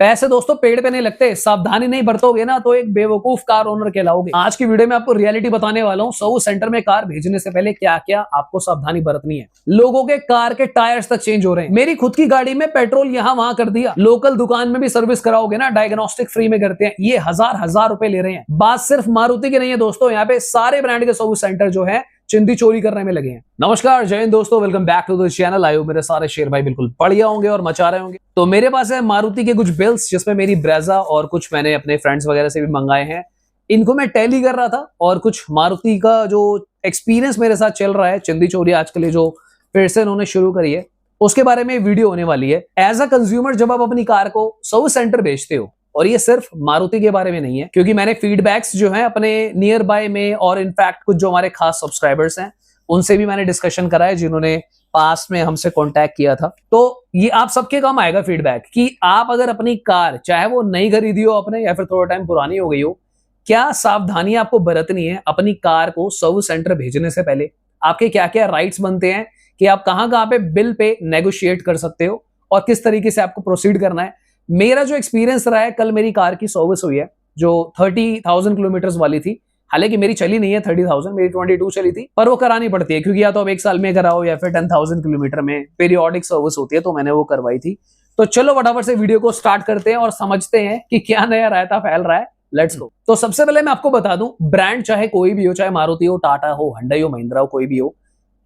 पैसे दोस्तों पेड़ पे नहीं लगते, सावधानी नहीं बरतोगे ना तो एक बेवकूफ कार ओनर कहलाओगे। आज की वीडियो में आपको रियलिटी बताने वाला हूँ। सर्विस सेंटर में कार भेजने से पहले क्या क्या आपको सावधानी बरतनी है। लोगों के कार के टायर्स तक चेंज हो रहे हैं। मेरी खुद की गाड़ी में पेट्रोल यहाँ वहां कर दिया। लोकल दुकान में भी सर्विस कराओगे ना, डायग्नोस्टिक फ्री में करते हैं। ये हजार रुपए ले रहे हैं। बात सिर्फ मारुति की नहीं है दोस्तों, यहाँ पे सारे ब्रांड के सर्विस सेंटर जो है चिंदी चोरी करने में लगे हैं। नमस्कार, जय हिंद दोस्तों, welcome back to the channel. आयो मेरे सारे शेर भाई बिल्कुल बढ़िया होंगे और मचा रहे होंगे। तो मेरे पास है मारुति के कुछ बिल्स, जिसमें मेरी ब्रेजा और कुछ मैंने अपने फ्रेंड्स वगैरह से भी मंगाए हैं। इनको मैं टैली कर रहा था और कुछ मारुति का जो एक्सपीरियंस मेरे साथ चल रहा है, चिंदी चोरी आजकल ये जो फिर से इन्होंने शुरू करी है, उसके बारे में वीडियो होने वाली है। एज अ कंज्यूमर जब आप अपनी कार को सर्विस सेंटर भेजते हो, और ये सिर्फ मारुति के बारे में नहीं है, क्योंकि मैंने फीडबैक्स जो है अपने नियर बाय में और इनफैक्ट कुछ जो हमारे खास सब्सक्राइबर्स हैं उनसे भी मैंने डिस्कशन करा है, जिन्होंने पास में हमसे कांटेक्ट किया था। तो ये आप सबके काम आएगा फीडबैक कि आप अगर अपनी कार, चाहे वो नई खरीदी हो आपने या फिर थोड़ा टाइम पुरानी हो गई हो, क्या सावधानी आपको बरतनी है अपनी कार को सर्विस सेंटर भेजने से पहले। आपके क्या क्या राइट्स बनते हैं कि आप कहां कहां पे बिल पे नेगोशिएट कर सकते हो और किस तरीके से आपको प्रोसीड करना है। मेरा जो एक्सपीरियंस रहा है, कल मेरी कार की सर्विस हुई है जो 30,000 किलोमीटर वाली थी। हालांकि मेरी चली नहीं है 30,000, मेरी 22 चली थी, पर वो करानी पड़ती है क्योंकि या तो अब एक साल में कराओ या फिर 10,000 किलोमीटर में पीरियोडिक सर्विस होती है, तो मैंने वो करवाई थी। तो चलो फटाफट से वीडियो को स्टार्ट करते हैं और समझते हैं कि क्या नया रायता फैल रहा है। Let's go. तो सबसे पहले मैं आपको बता दूं, ब्रांड चाहे कोई भी हो, चाहे मारुति हो, टाटा हो, हुंडई हो, महिंद्रा हो, कोई भी हो,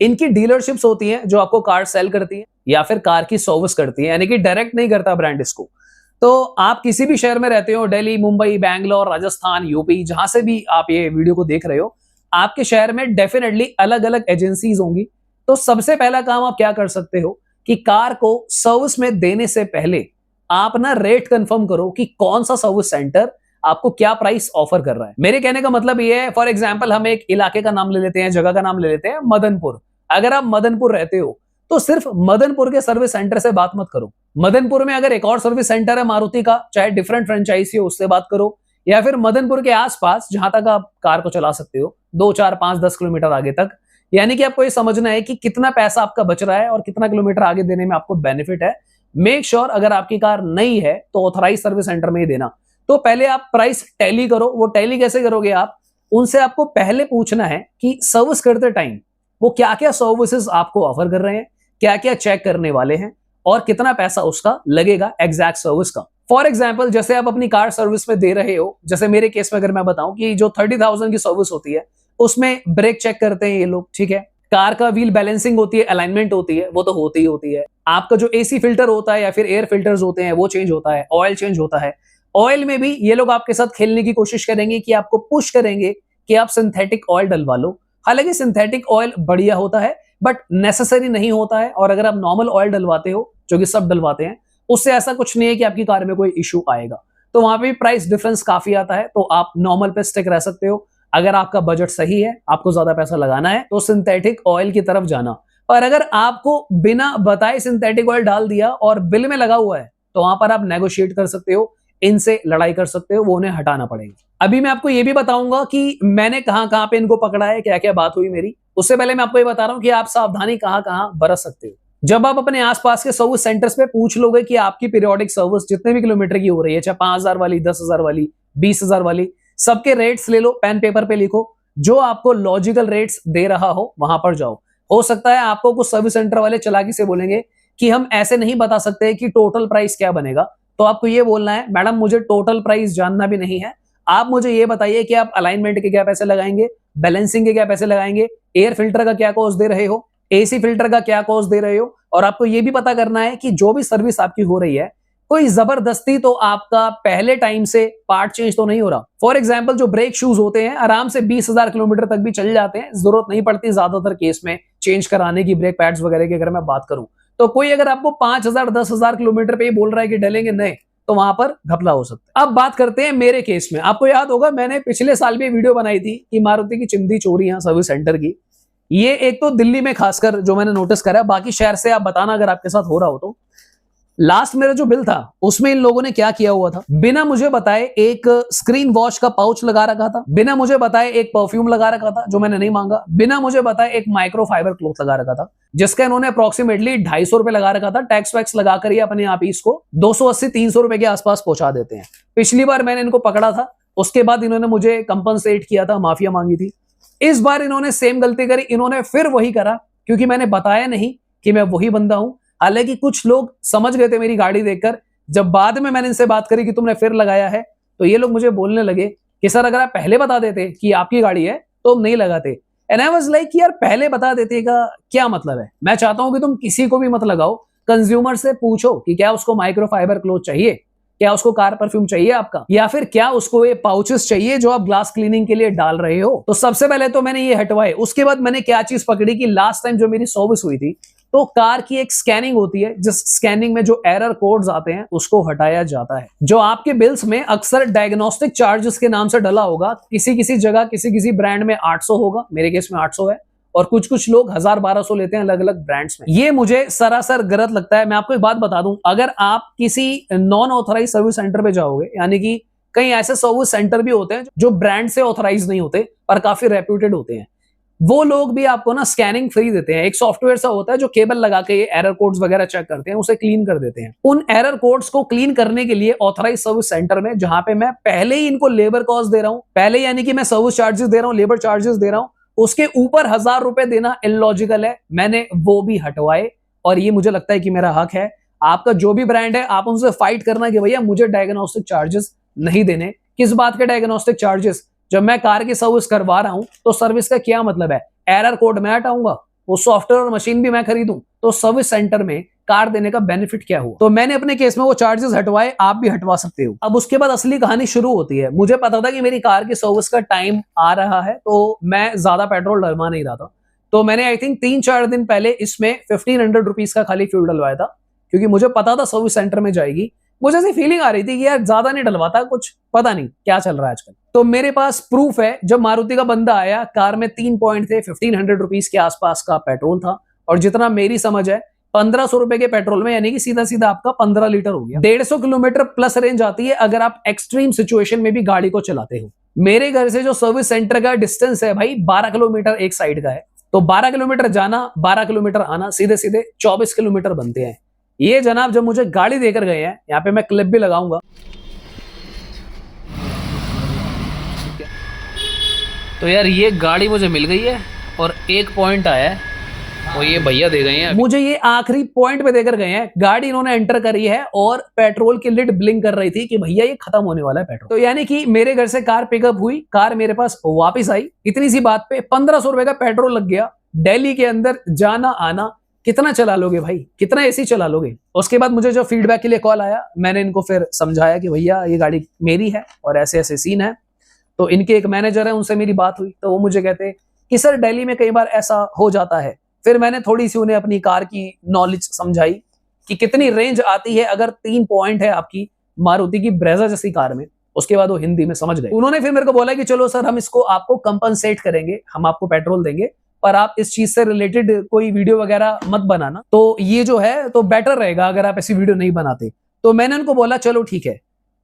इनकी डीलरशिप्स होती हैं जो आपको कार सेल करती है या फिर कार की सर्विस करती है, यानी कि डायरेक्ट नहीं करता ब्रांड इसको। तो आप किसी भी शहर में रहते हो, दिल्ली, मुंबई, बैंगलोर, राजस्थान, यूपी, जहां से भी आप ये वीडियो को देख रहे हो, आपके शहर में डेफिनेटली अलग अलग एजेंसीज होंगी। तो सबसे पहला काम आप क्या कर सकते हो कि कार को सर्विस में देने से पहले आप ना रेट कंफर्म करो कि कौन सा सर्विस सेंटर आपको क्या प्राइस ऑफर कर रहा है। मेरे कहने का मतलब ये है, फॉर एग्जाम्पल हम एक इलाके का नाम ले लेते हैं, जगह का नाम ले लेते हैं मदनपुर। अगर आप मदनपुर रहते हो तो सिर्फ मदनपुर के सर्विस सेंटर से बात मत करो। मदनपुर में अगर एक और सर्विस सेंटर है मारुति का, चाहे डिफरेंट फ्रेंचाइजी हो, उससे बात करो। या फिर मदनपुर के आसपास जहां तक आप कार को चला सकते हो, 2, 4, 5, 10 किलोमीटर आगे तक। यानी कि आपको ये समझना है कि कितना पैसा आपका बच रहा है और कितना किलोमीटर आगे देने में आपको बेनिफिट है। मेक श्योर अगर आपकी कार नई है तो ऑथराइज सर्विस सेंटर में ही देना। तो पहले आप प्राइस टैली करो। वो टैली कैसे करोगे आप? उनसे आपको पहले पूछना है कि सर्विस करते टाइम वो क्या क्या सर्विसेज आपको ऑफर कर रहे हैं, क्या क्या चेक करने वाले हैं और कितना पैसा उसका लगेगा एग्जैक्ट सर्विस का। फॉर एग्जाम्पल, जैसे आप अपनी कार सर्विस में दे रहे हो, जैसे मेरे केस में अगर मैं बताऊं कि जो 30,000 की सर्विस होती है उसमें ब्रेक चेक करते हैं ये लोग, ठीक है। कार का व्हील बैलेंसिंग होती है, अलाइनमेंट होती है, वो तो होती ही होती है। आपका जो एसी फिल्टर होता है या फिर एयर फिल्टर्स होते हैं वो चेंज होता है, ऑयल चेंज होता है। ऑयल में भी ये लोग आपके साथ खेलने की कोशिश करेंगे कि आपको पुश करेंगे कि आप सिंथेटिक ऑयल डलवा लो। हालांकि सिंथेटिक ऑयल बढ़िया होता है बट नेसेसरी नहीं होता है, और अगर आप नॉर्मल ऑयल डलवाते हो, जो कि सब डलवाते हैं, उससे ऐसा कुछ नहीं है कि आपकी कार में कोई इश्यू आएगा। तो वहां पे प्राइस डिफरेंस काफी आता है, तो आप नॉर्मल पे स्टिक रह सकते हो। अगर आपका बजट सही है, आपको ज्यादा पैसा लगाना है, तो सिंथेटिक ऑयल की तरफ जाना। पर अगर आपको बिना बताए सिंथेटिक ऑयल डाल दिया और बिल में लगा हुआ है, तो वहां पर आप नेगोशिएट कर सकते हो, इनसे लड़ाई कर सकते हो, वो उन्हें हटाना पड़ेगा। अभी मैं आपको ये भी बताऊंगा कि मैंने कहां कहां पे इनको पकड़ा है, क्या क्या बात हुई मेरी। उससे पहले मैं आपको ये बता रहा हूं कि आप सावधानी कहां कहां बरत सकते हो। जब आप अपने आसपास के सर्विस सेंटर्स पे पूछ लोगे कि आपकी पीरियोडिक सर्विस जितने भी किलोमीटर की हो रही है, चाहे 5,000 वाली, 10,000 वाली, 20,000 वाली, सबके रेट्स ले लो, पेन पेपर पे लिखो। जो आपको लॉजिकल रेट्स दे रहा हो वहां पर जाओ। हो सकता है आपको कुछ सर्विस सेंटर वाले चालाकी से बोलेंगे कि हम ऐसे नहीं बता सकते कि टोटल प्राइस क्या बनेगा। तो आपको ये बोलना है, मैडम मुझे टोटल प्राइस जानना भी नहीं है, आप मुझे ये बताइए कि आप अलाइनमेंट के क्या पैसे लगाएंगे, बैलेंसिंग के क्या पैसे लगाएंगे, एयर फिल्टर का क्या कॉस्ट दे रहे हो, एसी फिल्टर का क्या कॉस्ट दे रहे हो। और आपको ये भी पता करना है कि जो भी सर्विस आपकी हो रही है, कोई जबरदस्ती तो आपका पहले टाइम से पार्ट चेंज तो नहीं हो रहा। फॉर एग्जाम्पल, जो ब्रेक शूज होते हैं आराम से 20,000 किलोमीटर तक भी चल जाते हैं, जरूरत नहीं पड़ती ज्यादातर केस में चेंज कराने की, ब्रेक पैड्स वगैरह की अगर मैं बात करूं। तो कोई अगर आपको 5,000 10,000 किलोमीटर पे ही बोल रहा है कि डलेंगे नहीं, तो वहां पर घपला हो सकता है। अब बात करते हैं मेरे केस में। आपको याद होगा मैंने पिछले साल भी वीडियो बनाई थी कि मारुति की चिंदी चोरी है सर्विस सेंटर की। ये एक तो दिल्ली में खासकर जो मैंने नोटिस करा, बाकी शहर से आप बताना अगर आपके साथ हो रहा हो तो। लास्ट मेरा जो बिल था उसमें इन लोगों ने क्या किया हुआ था, बिना मुझे बताए एक स्क्रीन वॉश का पाउच लगा रखा था, बिना मुझे बताए एक परफ्यूम लगा रखा था जो मैंने नहीं मांगा, बिना मुझे बताए एक माइक्रोफाइबर क्लॉथ लगा रखा था जिसका इन्होंने अप्रोक्सीमेटली 250 रुपए लगा रखा था। टैक्स वैक्स लगाकर ही अपने आप ही इसको 280-300 रुपए के आसपास पहुंचा देते हैं। पिछली बार मैंने इनको पकड़ा था, उसके बाद इन्होंने मुझे कंपनसेट किया था, माफिया मांगी थी। इस बार इन्होंने सेम गलती करी, इन्होंने फिर वही करा क्योंकि मैंने बताया नहीं कि मैं वही बंदा हूं। हालांकि कुछ लोग समझ गए थे मेरी गाड़ी देखकर। जब बाद में मैंने इनसे बात करी कि तुमने फिर लगाया है, तो ये लोग मुझे बोलने लगे कि सर अगर आप पहले बता देते कि आपकी गाड़ी है तो हम नहीं लगाते। एंड आई वाज लाइक यार पहले बता देते का क्या मतलब है। मैं चाहता हूं कि तुम किसी को भी मत लगाओ, कंज्यूमर से पूछो कि क्या उसको माइक्रोफाइबर क्लॉथ चाहिए, क्या उसको कार परफ्यूम चाहिए आपका, या फिर क्या उसको ये पाउचेस चाहिए जो आप ग्लास क्लीनिंग के लिए डाल रहे हो। तो सबसे पहले तो मैंने ये हटवाए। उसके बाद मैंने क्या चीज पकड़ी कि लास्ट टाइम जो मेरी सर्विस हुई थी तो कार की एक स्कैनिंग होती है, जिस स्कैनिंग में जो एरर कोड्स आते हैं उसको हटाया जाता है। जो आपके बिल्स में अक्सर डायग्नोस्टिक चार्जेस के नाम से डला होगा, किसी किसी जगह किसी ब्रांड में 800 होगा, मेरे केस में 800 है, और कुछ कुछ लोग 1000-1200 लेते हैं अलग अलग ब्रांड्स में। ये मुझे सरासर गलत लगता है। मैं आपको एक बात बता दूं, अगर आप किसी नॉन ऑथराइज सर्विस सेंटर पे जाओगे, यानी कि कई ऐसे सर्विस सेंटर भी होते हैं जो ब्रांड से ऑथराइज नहीं होते पर काफी रेप्यूटेड होते हैं, वो लोग भी आपको ना स्कैनिंग फ्री देते हैं। एक सॉफ्टवेयर सा होता है जो केबल लगा के ये एरर कोड्स वगैरह चेक करते हैं, उसे क्लीन कर देते हैं। उन एरर कोड्स को क्लीन करने के लिए ऑथराइज सर्विस सेंटर में, जहां पे मैं पहले ही इनको लेबर कॉस्ट दे रहा हूं, पहले यानी कि मैं सर्विस चार्जेस दे रहा हूं, लेबर चार्जेस दे रहा हूं, उसके ऊपर 1000 रुपए देना इलॉजिकल है। मैंने वो भी हटवाए और ये मुझे लगता है कि मेरा हक है। आपका जो भी ब्रांड है आप उनसे फाइट करना कि भैया मुझे डायग्नोस्टिक चार्जेस नहीं देने। किस बात के डायग्नोस्टिक चार्जेस? जब मैं कार की सर्विस करवा रहा हूं तो सर्विस का क्या मतलब है? एरर कोड मैं हटाऊंगा, वो सॉफ्टवेयर और मशीन भी मैं खरीदूं, तो सर्विस सेंटर में कार देने का बेनिफिट क्या हुआ? तो मैंने अपने केस में वो चार्जेस हटवाए, आप भी हटवा सकते हो। अब उसके बाद असली कहानी शुरू होती है। मुझे पता था कि मेरी कार की सर्विस का टाइम आ रहा है, तो मैं ज्यादा पेट्रोल डलवा नहीं रहा था। तो मैंने आई थिंक 3-4 दिन पहले इसमें 1500 रुपीज का खाली फ्यूल डलवाया था, क्योंकि मुझे पता था सर्विस सेंटर में जाएगी। मुझे ऐसी फीलिंग आ रही थी कि यार ज्यादा नहीं डलवाता, कुछ पता नहीं क्या चल रहा है आजकल। तो मेरे पास प्रूफ है, जब मारुति का बंदा आया, कार में 3 पॉइंट थे, 1500 रुपीज के आसपास का पेट्रोल था, और जितना मेरी समझ है 1500 रुपए के पेट्रोल में, यानी कि सीधा सीधा आपका 15 लीटर हो गया। 150 किलोमीटर प्लस रेंज आती है अगर आप एक्सट्रीम सिचुएशन में भी गाड़ी को चलाते हो। मेरे घर से जो सर्विस सेंटर का डिस्टेंस है भाई 12 किलोमीटर एक साइड का है, तो 12 किलोमीटर जाना, 12 किलोमीटर आना, सीधे सीधे 24 किलोमीटर बनते हैं। ये जनाब जब मुझे गाड़ी देकर गए हैं, यहाँ पे मैं क्लिप भी लगाऊंगा, तो यार ये गाड़ी मुझे मिल गई है और एक पॉइंट आया है, और ये भैया दे गए हैं मुझे, ये आखिरी पॉइंट पे देकर गए हैं। गाड़ी इन्होंने एंटर करी है और पेट्रोल की लिड ब्लिंक कर रही थी कि भैया ये खत्म होने वाला है पेट्रोल। तो यानी कि मेरे घर से कार पिकअप हुई, कार मेरे पास वापस आई, इतनी सी बात पे 1500 रुपए का पेट्रोल लग गया। दिल्ली के अंदर जाना आना कितना चला लोगे भाई, कितना एसी चला लोगे? उसके बाद मुझे जो फीडबैक के लिए कॉल आया, मैंने इनको फिर समझाया कि भैया ये गाड़ी मेरी है और ऐसे ऐसे सीन है। तो इनके एक मैनेजर है, उनसे मेरी बात हुई, तो वो मुझे कहते कि सर दिल्ली में कई बार ऐसा हो जाता है। फिर मैंने थोड़ी सी उन्हें अपनी कार की नॉलेज समझाई कि कितनी रेंज आती है अगर 3 पॉइंट है आपकी मारुति की ब्रेजा जैसी कार में। उसके बाद वो हिंदी में समझ गए। उन्होंने फिर मेरे को बोला कि चलो सर हम इसको आपको कंपनसेट करेंगे, हम आपको पेट्रोल देंगे, पर आप इस चीज से रिलेटेड कोई वीडियो वगैरह मत बनाना। तो ये जो है तो बेटर रहेगा अगर आप ऐसी वीडियो नहीं बनाते। तो मैंने उनको बोला चलो ठीक है,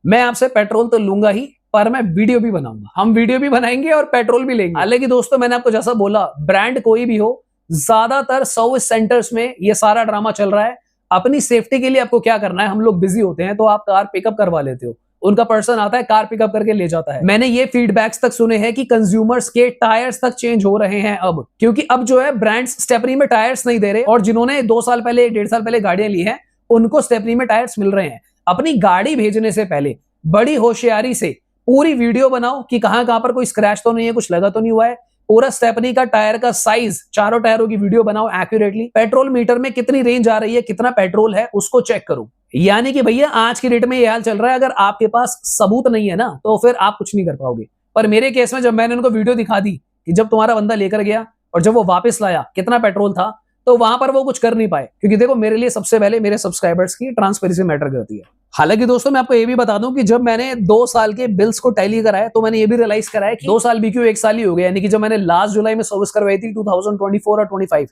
मैं आपसे पेट्रोल तो लूंगा ही, पर मैं वीडियो भी बनाऊंगा। हम वीडियो भी बनाएंगे और पेट्रोल भी लेंगे। हालांकि दोस्तों मैंने आपको जैसा बोला, ब्रांड कोई भी हो, ज्यादातर सर्विस सेंटर्स में ये सारा ड्रामा चल रहा है। अपनी सेफ्टी के लिए आपको क्या करना है, हम लोग बिजी होते हैं तो आप कार पिकअप करवा लेते हो, उनका पर्सन आता है कार पिकअप करके ले जाता है। मैंने ये फीडबैक्स तक सुने हैं कि कंज्यूमर्स के टायर्स तक चेंज हो रहे हैं अब, क्योंकि अब जो है ब्रांड्स स्टेपनी में टायर्स नहीं दे रहे, और जिन्होंने 2 साल पहले 1.5 साल पहले गाड़ियां ली हैं उनको स्टेपनी में टायर्स मिल रहे हैं। अपनी गाड़ी भेजने से पहले बड़ी होशियारी से पूरी वीडियो बनाओ कि कहां कहां पर कोई स्क्रैच तो नहीं है, कुछ लगा तो नहीं हुआ है। पूरा स्टेपनी का टायर का साइज, चारों टायरों की वीडियो बनाओ एक्यूरेटली। पेट्रोल मीटर में कितनी रेंज आ रही है, कितना पेट्रोल है, उसको चेक करो। यानी कि भैया आज की डेट में यह हाल चल रहा है, अगर आपके पास सबूत नहीं है ना तो फिर आप कुछ नहीं कर पाओगे। पर मेरे केस में जब मैंने उनको वीडियो दिखा दी कि जब तुम्हारा बंदा लेकर गया और जब वो वापस लाया कितना पेट्रोल था, तो वहां पर वो कुछ कर नहीं पाए, क्योंकि देखो मेरे लिए सबसे पहले मेरे सब्सक्राइबर्स की ट्रांसपेरेंसी मैटर करती है। हालांकि दोस्तों मैं आपको ये भी बता दूं कि जब मैंने 2 साल के बिल्स को टैली कराया तो मैंने ये भी रियलाइज कराया कि 2 साल भी क्यों 1 साल ही हो गया, यानी कि जब मैंने लास्ट जुलाई में सर्विस करवाई थी 2024 और 25,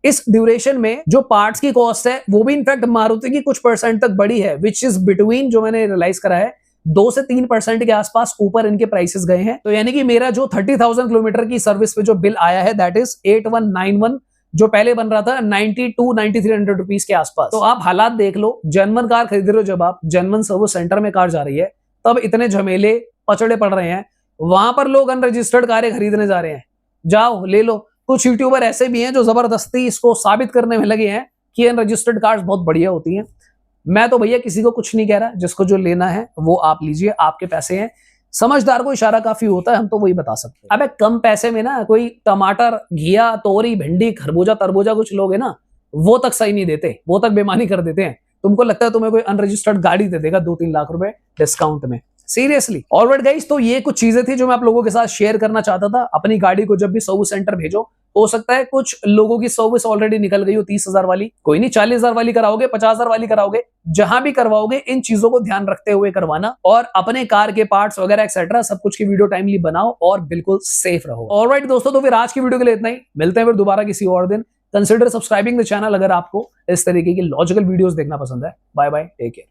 इस ड्यूरेशन में जो पार्ट्स की कॉस्ट है वो भी इनफैक्ट मारुति की कुछ परसेंट तक बढ़ी है, विच इज बिटवीन, जो मैंने रियलाइज करा है 2 से 3% के आसपास ऊपर इनके प्राइसेस गए हैं। तो यानी कि मेरा जो 30,000 किलोमीटर की सर्विस पे जो बिल आया है दैट इज 8191, जो पहले बन रहा था 92-9300 रुपीज के आसपास। तो आप हालात देख लो, जेन्युइन कार खरीद रहे हो, जब आप जेन्युइन सर्विस सेंटर में कार जा रही है तब इतने झमेले पचड़े पड़ रहे हैं, वहां पर लोग अनरजिस्टर्ड कारें खरीदने जा रहे हैं। जाओ ले लो। कुछ यूट्यूबर ऐसे भी हैं जो जबरदस्ती इसको साबित करने में लगे हैं कि अनरजिस्टर्ड कार्स बहुत बढ़िया होती हैं। मैं तो भैया किसी को कुछ नहीं कह रहा, जिसको जो लेना है वो आप लीजिए, आपके पैसे हैं। समझदार को इशारा काफी होता है, हम तो वही बता सकते हैं। अबे कम पैसे में ना कोई टमाटर, घिया, तोरी, भिंडी, खरबूजा, तरबूजा कुछ लोग है ना, वो तक सही नहीं देते, वो तक बेईमानी कर देते हैं। तुमको लगता है तुम्हें कोई अनरजिस्टर्ड गाड़ी दे देगा 2-3 लाख रुपए डिस्काउंट में? सीरियसली। ऑलराइट गाइस, तो ये कुछ चीजें थी जो मैं आप लोगों के साथ शेयर करना चाहता था। अपनी गाड़ी को जब भी सर्विस सेंटर भेजो, हो सकता है कुछ लोगों की सर्विस ऑलरेडी निकल गई हो 30,000 वाली, कोई नहीं 40,000 वाली कराओगे, 50,000 वाली कराओगे, जहां भी करवाओगे इन चीजों को ध्यान रखते हुए करवाना, और अपने कार के पार्ट्स वगैरह एक्सेट्रा सब कुछ की वीडियो टाइमली बनाओ और बिल्कुल सेफ रहो। ऑलराइट दोस्तों, तो फिर आज की वीडियो के लिए इतना ही, मिलते हैं फिर दोबारा किसी और दिन। कंसिडर सब्सक्राइबिंग द चैनल अगर आपको इस तरीके की लॉजिकल वीडियोस देखना पसंद है। Bye bye, take care.